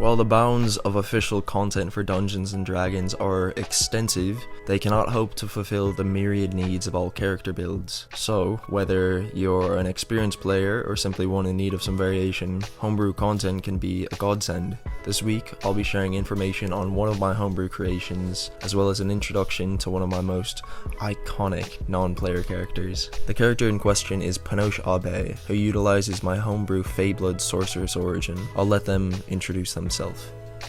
While the bounds of official content for Dungeons & Dragons are extensive, they cannot hope to fulfill the myriad needs of all character builds. So, whether you're an experienced player or simply one in need of some variation, homebrew content can be a godsend. This week, I'll be sharing information on one of my homebrew creations, as well as an introduction to one of my most iconic non-player characters. The character in question is Panoche, who utilizes my homebrew Feyblood Sorceress origin. I'll let them introduce themselves.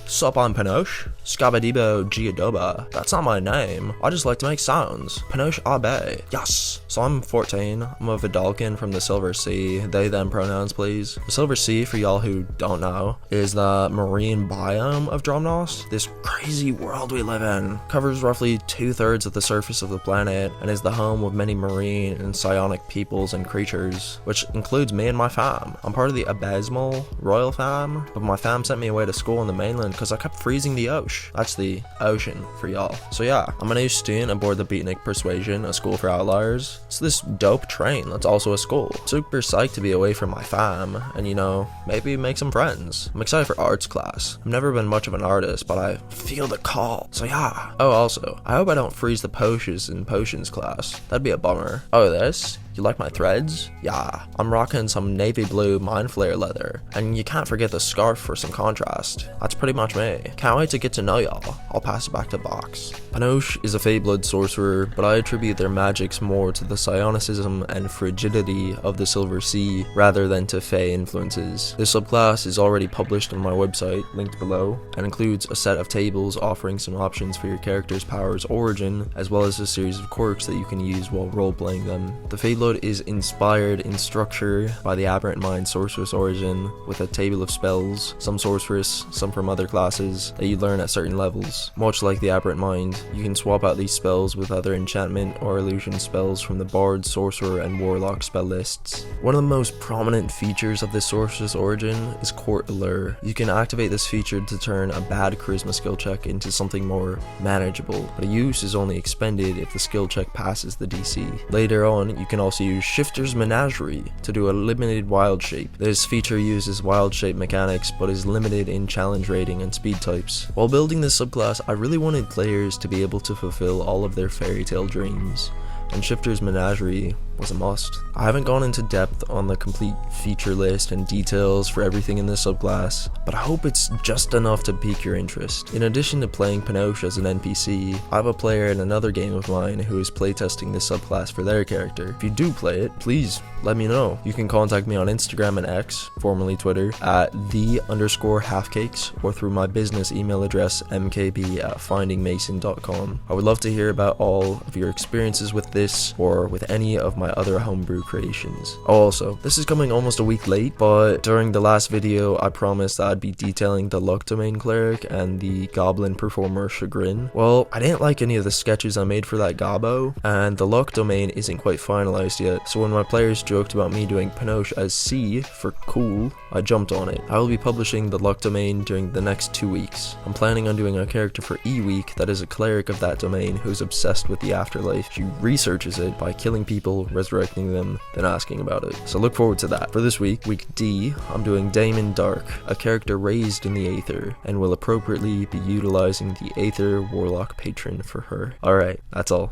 Sup, I'm Panoche. Scabadibo Giadoba. That's not my name. I just like to make sounds. Panoche Abe. Yes. So I'm 14. I'm a Vidalcan from the Silver Sea. They, them pronouns, please. The Silver Sea, for y'all who don't know, is the marine biome of Dromnos. This crazy world we live in covers roughly 2/3 of the surface of the planet and is the home of many marine and psionic peoples and creatures, which includes me and my fam. I'm part of the Abysmal Royal Fam, but my fam sent me away to school on the mainland because I kept freezing the ocean. That's the ocean for y'all. So yeah, I'm a new student aboard the Beatnik Persuasion, a school for outliers. It's this dope train that's also a school. Super psyched to be away from my fam and, you know, maybe make some friends. I'm excited for arts class. I've never been much of an artist, but I feel the call. So yeah. Oh, also, I hope I don't freeze the potions in potions class. That'd be a bummer. Oh, this? You like my threads? Yeah, I'm rocking some navy blue mind flare leather, and you can't forget the scarf for some contrast. That's pretty much me. Can't wait to get to know y'all. I'll pass it back to Box. Panoche is a Feyblood sorcerer, but I attribute their magics more to the psionicism and frigidity of the Silver Sea rather than to Fey influences. This subclass is already published on my website, linked below, and includes a set of tables offering some options for your character's power's origin, as well as a series of quirks that you can use while role-playing them. The Feyblood is inspired in structure by the Aberrant Mind Sorceress origin, with a table of spells, some sorceress, some from other classes, that you learn at certain levels. Much like the Aberrant Mind, you can swap out these spells with other enchantment or illusion spells from the Bard, Sorcerer, and Warlock spell lists. One of the most prominent features of this Sorceress origin is Court Allure. You can activate this feature to turn a bad charisma skill check into something more manageable, but a use is only expended if the skill check passes the DC. Later on, you can also use Shifter's Menagerie to do a limited wild shape. This feature uses wild shape mechanics but is limited in challenge rating and speed types. While building this subclass, I really wanted players to be able to fulfill all of their fairy tale dreams, and Shifter's Menagerie was a must. I haven't gone into depth on the complete feature list and details for everything in this subclass, but I hope it's just enough to pique your interest. In addition to playing Panoche as an NPC, I have a player in another game of mine who is playtesting this subclass for their character. If you do play it, please let me know. You can contact me on Instagram and X, formerly Twitter, at @the_halfcakes, or through my business email address mkb@findingmason.com. I would love to hear about all of your experiences with this or with any of my other homebrew creations. Oh, also, this is coming almost a week late, but during the last video I promised that I'd be detailing the Luck Domain Cleric and the Goblin Performer Chagrin. Well, I didn't like any of the sketches I made for that Gobbo, and the Luck Domain isn't quite finalized yet, so when my players joked about me doing Panoche as C for cool, I jumped on it. I will be publishing the Luck Domain during the next 2 weeks. I'm planning on doing a character for E Week that is a cleric of that domain who's obsessed with the afterlife. She researches it by killing people, resurrecting them, then asking about it. So look forward to that. For this week, week D, I'm doing Daemon Dark, a character raised in the Aether, and will appropriately be utilizing the Aether Warlock patron for her. Alright, that's all.